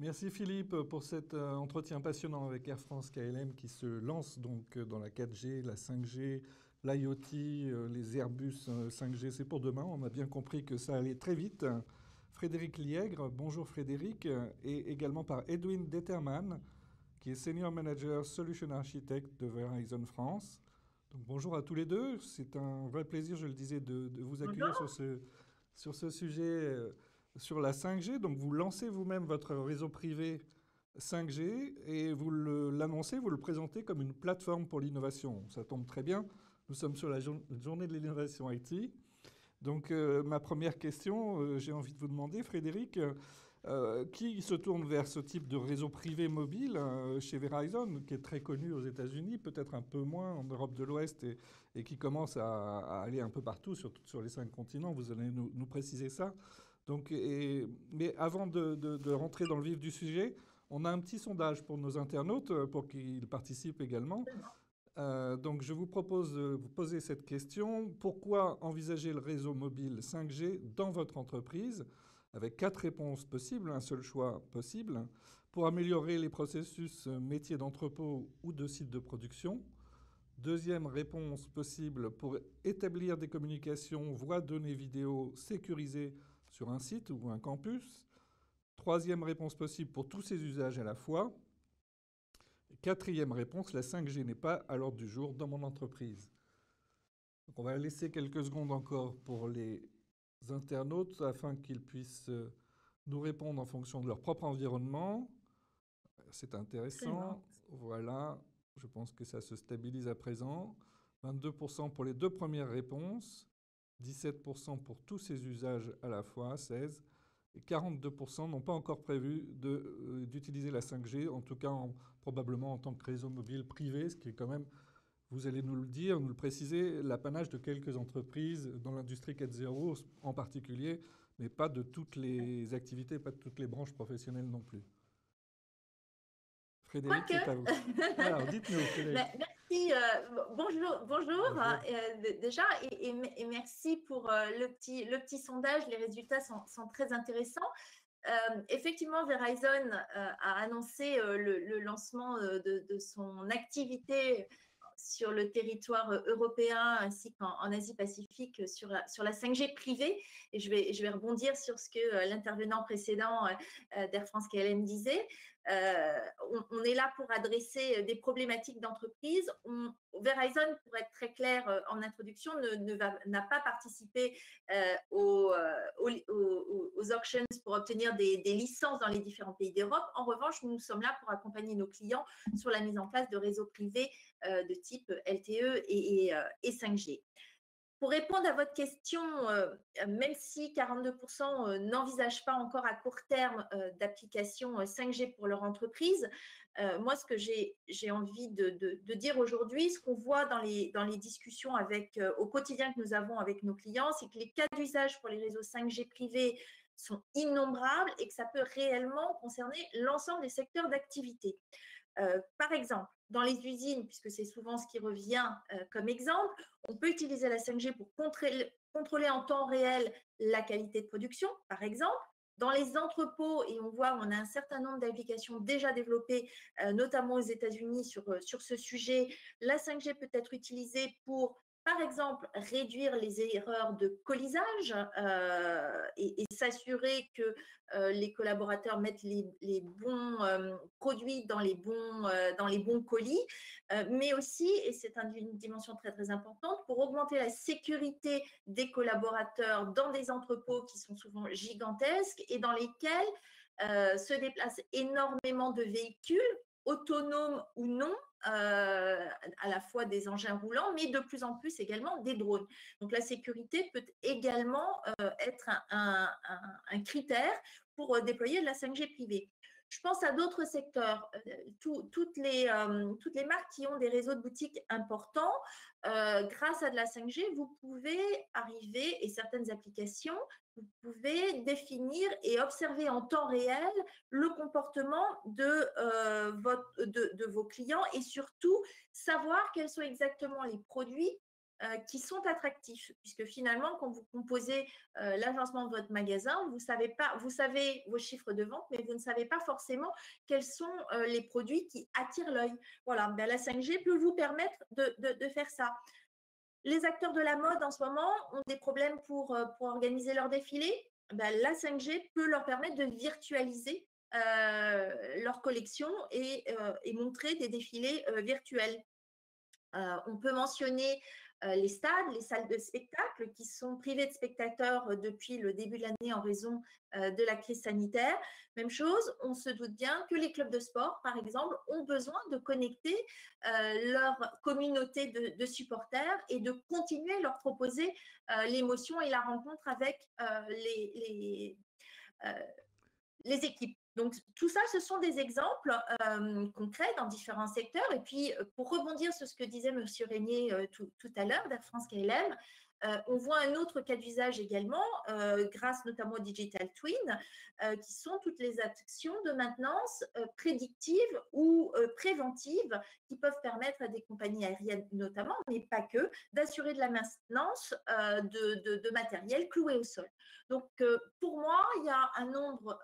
Merci Philippe pour cet entretien passionnant avec Air France KLM qui se lance donc dans la 4G, la 5G, l'IoT, les Airbus 5G, c'est pour demain. On a bien compris que ça allait très vite. Frédéric Liègre, bonjour Frédéric, et également par Edwin Detterman, qui est Senior Manager Solution Architect de Verizon France. Donc bonjour à tous les deux, c'est un vrai plaisir, je le disais, de vous accueillir Bonjour. sur ce sujet, sur la 5G. Donc vous lancez vous-même votre réseau privé 5G et vous l'annoncez, vous le présentez comme une plateforme pour l'innovation. Ça tombe très bien, nous sommes sur la journée de l'innovation IT. Donc ma première question, j'ai envie de vous demander, Frédéric, qui se tourne vers ce type de réseau privé mobile chez Verizon, qui est très connu aux États-Unis, peut-être un peu moins en Europe de l'Ouest, et qui commence à aller un peu partout sur les 5 continents. Vous allez nous préciser ça. Donc, mais avant de rentrer dans le vif du sujet, on a un petit sondage pour nos internautes pour qu'ils participent également. Donc, je vous propose de vous poser cette question. Pourquoi envisager le réseau mobile 5G dans votre entreprise? Avec 4 réponses possibles, un seul choix possible, pour améliorer les processus métiers d'entrepôt ou de sites de production. Deuxième réponse possible, pour établir des communications voix, données, vidéo sécurisées sur un site ou un campus. Troisième réponse possible, pour tous ces usages à la fois. Quatrième réponse, la 5G n'est pas à l'ordre du jour dans mon entreprise. Donc on va laisser quelques secondes encore pour les internautes afin qu'ils puissent nous répondre en fonction de leur propre environnement. C'est Absolument. intéressant. Voilà, je pense que ça se stabilise à présent. 22% pour les deux premières réponses, 17% pour tous ces usages à la fois, 16%, et 42% n'ont pas encore prévu d'utiliser la 5G, en tout cas probablement en tant que réseau mobile privé, ce qui est quand même, vous allez nous le dire, nous le préciser, l'apanage de quelques entreprises dans l'industrie 4.0 en particulier, mais pas de toutes les activités, pas de toutes les branches professionnelles non plus. Frédéric, Quoique. c'est à vous. Alors, dites-nous, Frédéric. Merci. Bonjour, bonjour Bonjour. déjà, et merci pour le petit sondage. Les résultats sont très intéressants. Effectivement, Verizon a annoncé le lancement de son activité sur le territoire européen ainsi qu'en Asie-Pacifique sur la 5G privée. Et je vais rebondir sur ce que l'intervenant précédent d'Air France KLM disait. On est là pour adresser des problématiques d'entreprise. Verizon, pour être très clair en introduction, n'a pas participé aux auctions pour obtenir des licences dans les différents pays d'Europe. En revanche, nous sommes là pour accompagner nos clients sur la mise en place de réseaux privés de type LTE et 5G. Pour répondre à votre question, même si 42% n'envisagent pas encore à court terme d'application 5G pour leur entreprise, moi, ce que j'ai envie de dire aujourd'hui, ce qu'on voit dans les discussions au quotidien que nous avons avec nos clients, c'est que les cas d'usage pour les réseaux 5G privés sont innombrables et que ça peut réellement concerner l'ensemble des secteurs d'activité. Par exemple, dans les usines, puisque c'est souvent ce qui revient comme exemple, on peut utiliser la 5G pour contrôler en temps réel la qualité de production, par exemple. Dans les entrepôts, et on voit, on a un certain nombre d'applications déjà développées, notamment aux États-Unis sur ce sujet. La 5G peut être utilisée pour, par exemple, réduire les erreurs de colisage et s'assurer que les collaborateurs mettent les bons produits dans les bons colis, mais aussi, et c'est une dimension très très importante, pour augmenter la sécurité des collaborateurs dans des entrepôts qui sont souvent gigantesques et dans lesquels se déplacent énormément de véhicules, autonomes ou non, à la fois des engins roulants, mais de plus en plus également des drones. Donc la sécurité peut également être un critère pour déployer de la 5G privée. Je pense à d'autres secteurs. Toutes les marques qui ont des réseaux de boutiques importants, grâce à de la 5G, vous pouvez arriver, et certaines applications, vous pouvez définir et observer en temps réel le comportement de vos clients et surtout savoir quels sont exactement les produits qui sont attractifs, puisque finalement, quand vous composez l'agencement de votre magasin, vous savez vos chiffres de vente, mais vous ne savez pas forcément quels sont les produits qui attirent l'œil. Voilà, ben, la 5G peut vous permettre de faire ça. Les acteurs de la mode en ce moment ont des problèmes pour organiser leur défilé. Ben, la 5G peut leur permettre de virtualiser leur collection et montrer des défilés virtuels. On peut mentionner les stades, les salles de spectacle qui sont privées de spectateurs depuis le début de l'année en raison de la crise sanitaire. Même chose, on se doute bien que les clubs de sport, par exemple, ont besoin de connecter leur communauté de supporters et de continuer à leur proposer l'émotion et la rencontre avec les équipes. Donc, tout ça, ce sont des exemples concrets dans différents secteurs. Et puis, pour rebondir sur ce que disait M. Régnier tout à l'heure d'Air France KLM, on voit un autre cas d'usage également, grâce notamment au Digital Twin, qui sont toutes les actions de maintenance prédictives ou préventives qui peuvent permettre à des compagnies aériennes notamment, mais pas que, d'assurer de la maintenance de matériel cloué au sol. Donc, pour moi, il y a un nombre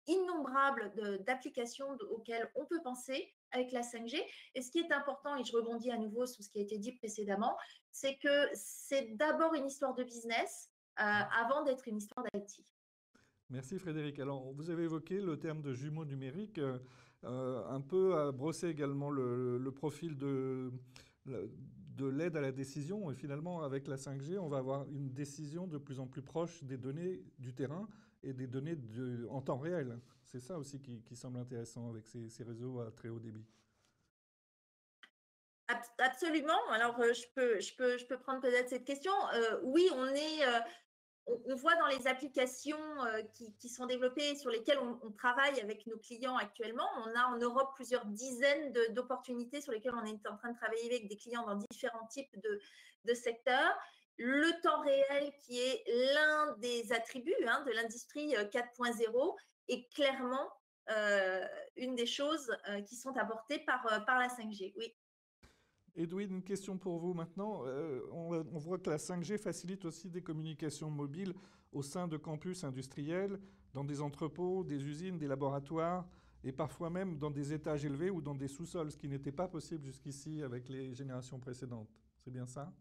innombrable d'applications auxquelles on peut penser avec la 5G. Et ce qui est important, et je rebondis à nouveau sur ce qui a été dit précédemment, c'est que c'est d'abord une histoire de business avant d'être une histoire d'IT. Merci Frédéric. Alors, vous avez évoqué le terme de jumeaux numériques, un peu à brosser également le profil de l'aide à la décision. Et finalement, avec la 5G, on va avoir une décision de plus en plus proche des données du terrain et des données en temps réel. C'est ça aussi qui semble intéressant avec ces réseaux à très haut débit. Absolument. Alors, je peux prendre peut-être cette question. Oui, on voit dans les applications qui sont développées, sur lesquelles on travaille avec nos clients actuellement, on a en Europe plusieurs dizaines d'opportunités sur lesquelles on est en train de travailler avec des clients dans différents types de secteurs. Le temps réel, qui est l'un des attributs de l'industrie 4.0, est clairement une des choses qui sont apportées par la 5G. Oui. Edwin, une question pour vous maintenant. On voit que la 5G facilite aussi des communications mobiles au sein de campus industriels, dans des entrepôts, des usines, des laboratoires, et parfois même dans des étages élevés ou dans des sous-sols, ce qui n'était pas possible jusqu'ici avec les générations précédentes. C'est bien ça?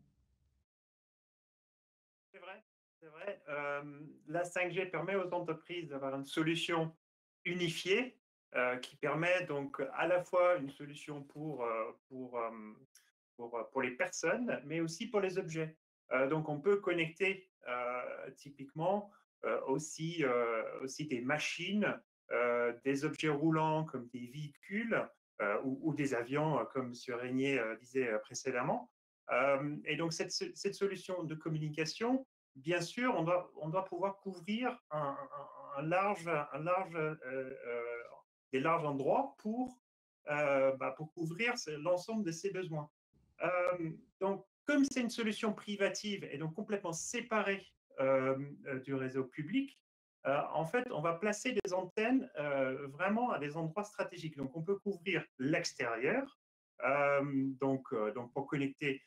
C'est vrai, c'est vrai. La 5G permet aux entreprises d'avoir une solution unifiée qui permet donc à la fois une solution pour les personnes, mais aussi pour les objets. Donc, on peut connecter typiquement aussi des machines, des objets roulants comme des véhicules ou des avions, comme M. Régnier disait précédemment. Et donc, cette solution de communication, bien sûr, on doit pouvoir couvrir des larges endroits pour couvrir l'ensemble de ces besoins. Donc, comme c'est une solution privative et donc complètement séparée du réseau public, en fait, on va placer des antennes vraiment à des endroits stratégiques. Donc, on peut couvrir l'extérieur, donc pour connecter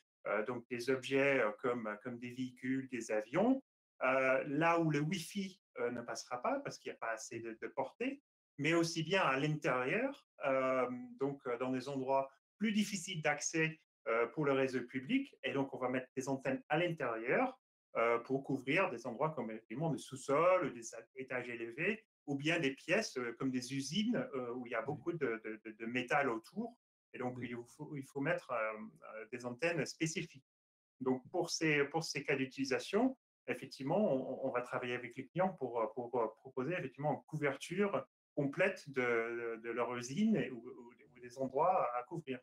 donc des objets comme des véhicules, des avions, là où le Wi-Fi ne passera pas parce qu'il n'y a pas assez de portée, mais aussi bien à l'intérieur, donc dans des endroits plus difficiles d'accès pour le réseau public. Et donc, on va mettre des antennes à l'intérieur pour couvrir des endroits comme effectivement des sous-sols, des étages élevés, ou bien des pièces comme des usines où il y a beaucoup de métal autour. Et donc, il faut mettre des antennes spécifiques. Donc, pour ces cas d'utilisation, effectivement, on va travailler avec les clients pour proposer effectivement une couverture complète de leur usine ou des endroits à couvrir.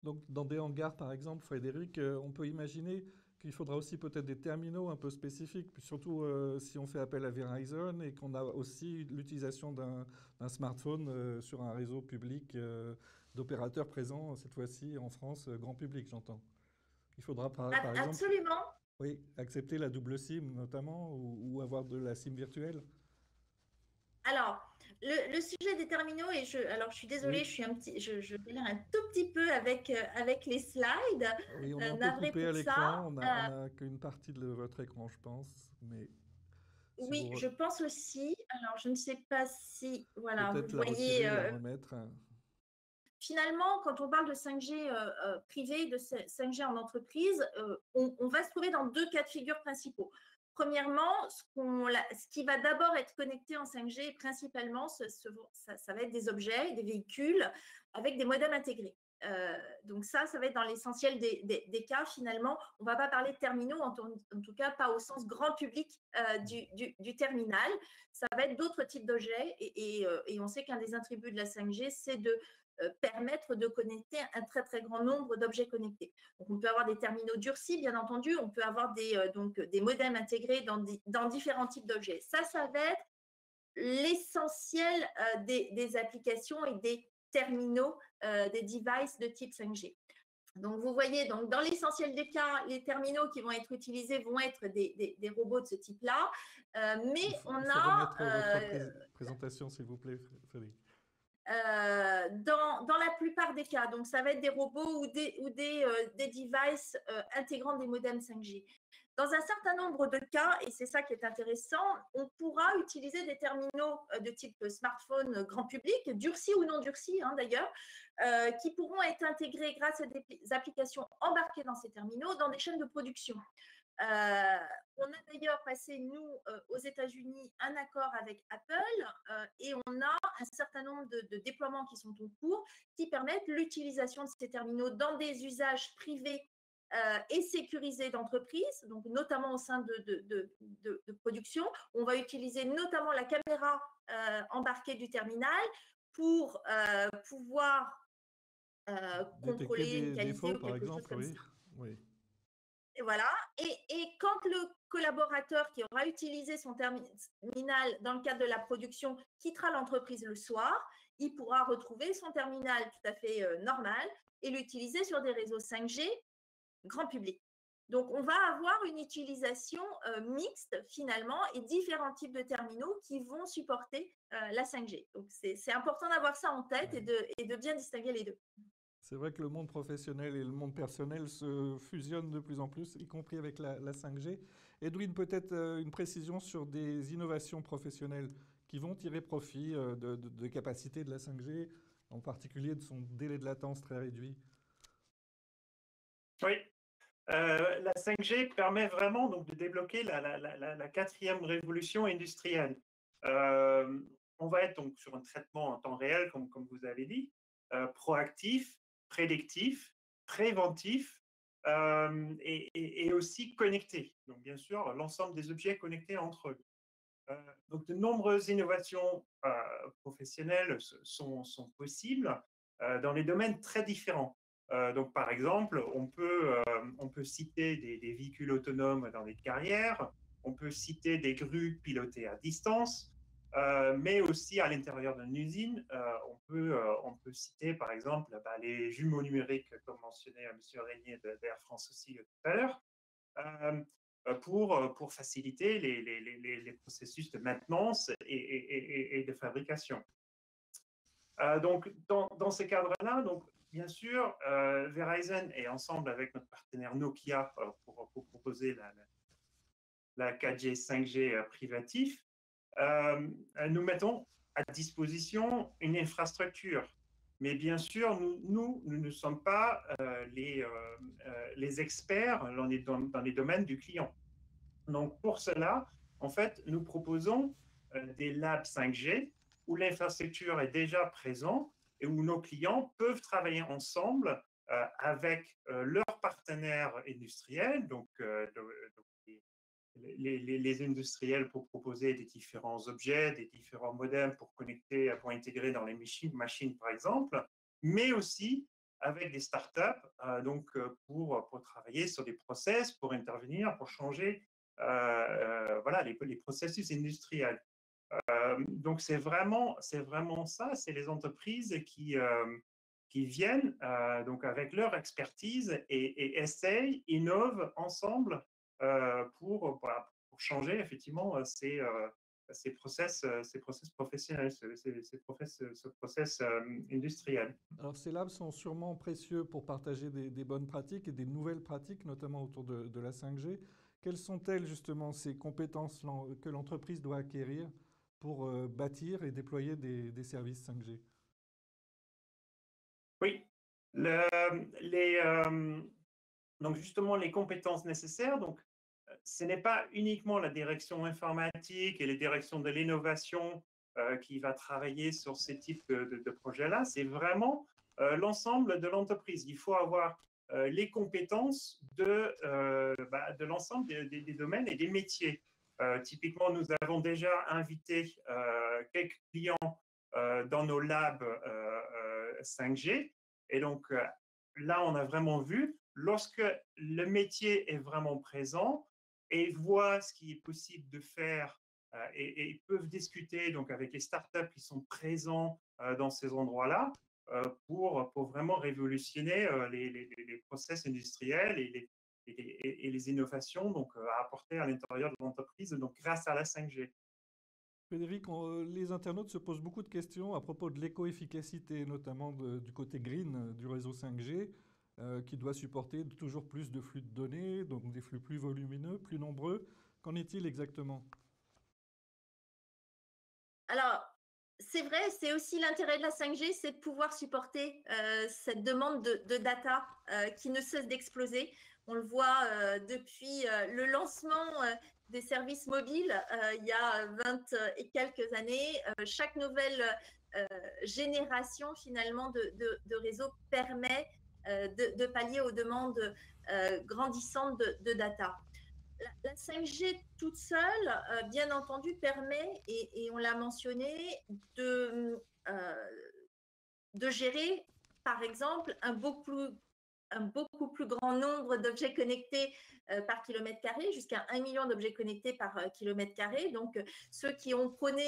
Donc, dans des hangars, par exemple, Frédéric, on peut imaginer qu'il faudra aussi peut-être des terminaux un peu spécifiques, puis surtout si on fait appel à Verizon et qu'on a aussi l'utilisation d'un smartphone sur un réseau public d'opérateurs présents, cette fois-ci en France, grand public, j'entends. Il faudra par exemple Absolument. oui, accepter la double SIM notamment ou avoir de la SIM virtuelle. Alors, le sujet des terminaux, alors je suis désolée, Oui, je galère un tout petit peu avec les slides, oui, on est un peu navrée coupé à pour ça. l'écran. On a qu'une partie de votre écran, je pense. Mais si Oui, vous je pense aussi. Alors, je ne sais pas si, voilà, vous peut-être la voyez, retirer, la remettre. finalement, quand on parle de 5G privé, de 5G en entreprise, on va se trouver dans deux cas de figure principaux. Premièrement, ce qui va d'abord être connecté en 5G, principalement, ça va être des objets, des véhicules avec des modems intégrés. Donc ça va être dans l'essentiel des cas, finalement. On ne va pas parler de terminaux, en tout cas pas au sens grand public du terminal. Ça va être d'autres types d'objets et on sait qu'un des attributs de la 5G, c'est de permettre de connecter un très très grand nombre d'objets connectés. Donc, on peut avoir des terminaux durcis, bien entendu, on peut avoir des modems intégrés dans différents types d'objets. Ça va être l'essentiel des applications et des terminaux, des devices de type 5G. Donc, vous voyez, donc, dans l'essentiel des cas, les terminaux qui vont être utilisés vont être des robots de ce type-là. Mais on Il faut remettre votre a présentation, s'il vous plaît, Frédéric. dans la plupart des cas. Donc, ça va être des robots ou des devices intégrant des modems 5G. Dans un certain nombre de cas, et c'est ça qui est intéressant, on pourra utiliser des terminaux de type smartphone grand public, durcis ou non durcis d'ailleurs, qui pourront être intégrés grâce à des applications embarquées dans ces terminaux dans des chaînes de production. On a d'ailleurs passé, nous, aux États-Unis, un accord avec Apple et on a un certain nombre de déploiements qui sont en cours qui permettent l'utilisation de ces terminaux dans des usages privés et sécurisés d'entreprises, donc notamment au sein de production. On va utiliser notamment la caméra embarquée du terminal pour pouvoir Détecter contrôler une des qualité défauts, ou par quelque chose exemple, comme oui. ça. Oui. Et voilà. Et quand le collaborateur qui aura utilisé son terminal dans le cadre de la production quittera l'entreprise le soir, il pourra retrouver son terminal tout à fait normal et l'utiliser sur des réseaux 5G grand public. Donc, on va avoir une utilisation mixte finalement et différents types de terminaux qui vont supporter la 5G. Donc, c'est important d'avoir ça en tête et de bien distinguer les deux. C'est vrai que le monde professionnel et le monde personnel se fusionnent de plus en plus, y compris avec la 5G. Edwin, peut-être une précision sur des innovations professionnelles qui vont tirer profit de capacités de la 5G, en particulier de son délai de latence très réduit. Oui, la 5G permet vraiment donc, de débloquer la quatrième révolution industrielle. On va être donc sur un traitement en temps réel, comme vous avez dit, proactif, prédictif, préventif et aussi connecté. Donc, bien sûr, l'ensemble des objets connectés entre eux. Donc, de nombreuses innovations professionnelles sont possibles dans des domaines très différents. Donc, par exemple, on peut citer des véhicules autonomes dans les carrières, on peut citer des grues pilotées à distance, mais aussi à l'intérieur d'une usine, on peut citer par exemple les jumeaux numériques, comme mentionnait M. Régnier d'Air France aussi tout à l'heure, pour faciliter les processus de maintenance et de fabrication. Donc, dans ces cadres-là, donc, bien sûr, Verizon est ensemble avec notre partenaire Nokia pour proposer la 4G, 5G privatif. Nous mettons à disposition une infrastructure. Mais bien sûr, nous ne sommes pas les experts dans les domaines du client. Donc, pour cela, en fait, nous proposons des labs 5G où l'infrastructure est déjà présente et où nos clients peuvent travailler ensemble avec leurs partenaires industriels, donc les industriels pour proposer des différents objets, des différents modems pour connecter, pour intégrer dans les machines par exemple, mais aussi avec des startups donc pour travailler sur des process, pour intervenir, pour changer voilà, les processus industriels. Donc c'est vraiment ça, c'est les entreprises qui viennent donc avec leur expertise et essayent, innovent ensemble pour changer effectivement ces process professionnels, ce process industriel. Alors, ces labs sont sûrement précieux pour partager des bonnes pratiques et des nouvelles pratiques, notamment autour de la 5G. Quelles sont-elles, justement, ces compétences que l'entreprise doit acquérir pour bâtir et déployer des services 5G? Oui, donc justement les compétences nécessaires. Donc, ce n'est pas uniquement la direction informatique et les directions de l'innovation qui va travailler sur ces types de projets-là. C'est vraiment l'ensemble de l'entreprise. Il faut avoir les compétences de l'ensemble des domaines et des métiers. Typiquement, nous avons déjà invité quelques clients dans nos labs 5G. Et donc, là, on a vraiment vu, lorsque le métier est vraiment présent et voit ce qui est possible de faire et ils peuvent discuter donc, avec les startups qui sont présents dans ces endroits-là pour vraiment révolutionner les process industriels et les innovations donc, à apporter à l'intérieur de l'entreprise donc, grâce à la 5G. Frédéric, les internautes se posent beaucoup de questions à propos de l'éco-efficacité, notamment du côté green du réseau 5G, qui doit supporter toujours plus de flux de données, donc des flux plus volumineux, plus nombreux. Qu'en est-il exactement? Alors, c'est vrai, c'est aussi l'intérêt de la 5G, c'est de pouvoir supporter cette demande de data qui ne cesse d'exploser. On le voit depuis le lancement des services mobiles il y a 20 et quelques années. Chaque nouvelle génération finalement de réseaux permet de pallier aux demandes grandissantes de data. La 5G toute seule, bien entendu, permet, et on l'a mentionné, de gérer, par exemple, un beaucoup plus grand nombre d'objets connectés par kilomètre carré, jusqu'à 1 million d'objets connectés par kilomètre carré. Donc, ceux qui ont prôné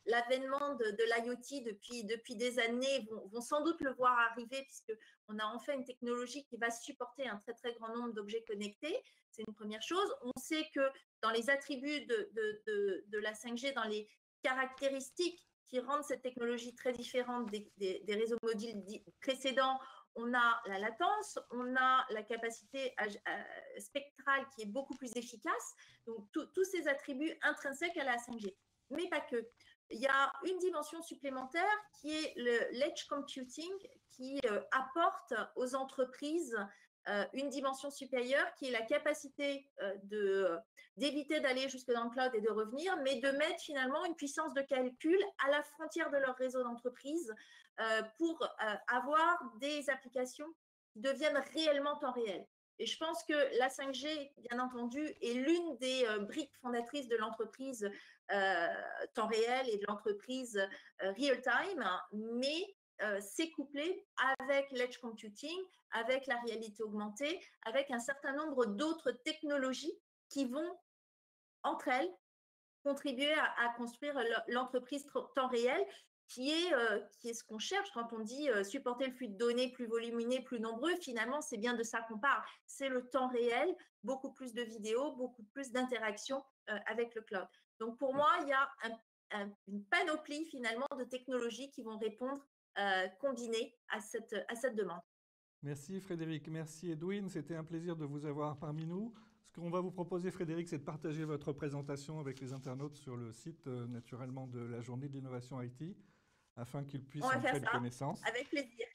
l'avènement de l'IoT depuis des années vont sans doute le voir arriver, puisqu'on a enfin une technologie qui va supporter un très, très grand nombre d'objets connectés. C'est une première chose. On sait que dans les attributs de la 5G, dans les caractéristiques qui rendent cette technologie très différente des réseaux mobiles précédents, on a la latence, on a la capacité spectrale qui est beaucoup plus efficace, donc tous ces attributs intrinsèques à la 5G. Mais pas que. Il y a une dimension supplémentaire qui est l'edge computing qui apporte aux entreprises une dimension supérieure qui est la capacité d'éviter d'aller jusque dans le cloud et de revenir, mais de mettre finalement une puissance de calcul à la frontière de leur réseau d'entreprise pour avoir des applications qui deviennent réellement temps réel. Et je pense que la 5G, bien entendu, est l'une des briques fondatrices de l'entreprise temps réel et de l'entreprise real-time, mais c'est couplé avec l'edge computing, avec la réalité augmentée, avec un certain nombre d'autres technologies qui vont, entre elles, contribuer à construire l'entreprise temps réel, qui est ce qu'on cherche quand on dit supporter le flux de données plus volumineux, plus nombreux. Finalement, c'est bien de ça qu'on parle. C'est le temps réel, beaucoup plus de vidéos, beaucoup plus d'interactions avec le cloud. Donc, pour moi, il y a une panoplie finalement de technologies qui vont répondre combinées à cette demande. Merci Frédéric, merci Edwin, c'était un plaisir de vous avoir parmi nous. Ce qu'on va vous proposer Frédéric, c'est de partager votre présentation avec les internautes sur le site naturellement de la journée de l'innovation IT afin qu'ils puissent en prendre connaissance. Avec plaisir.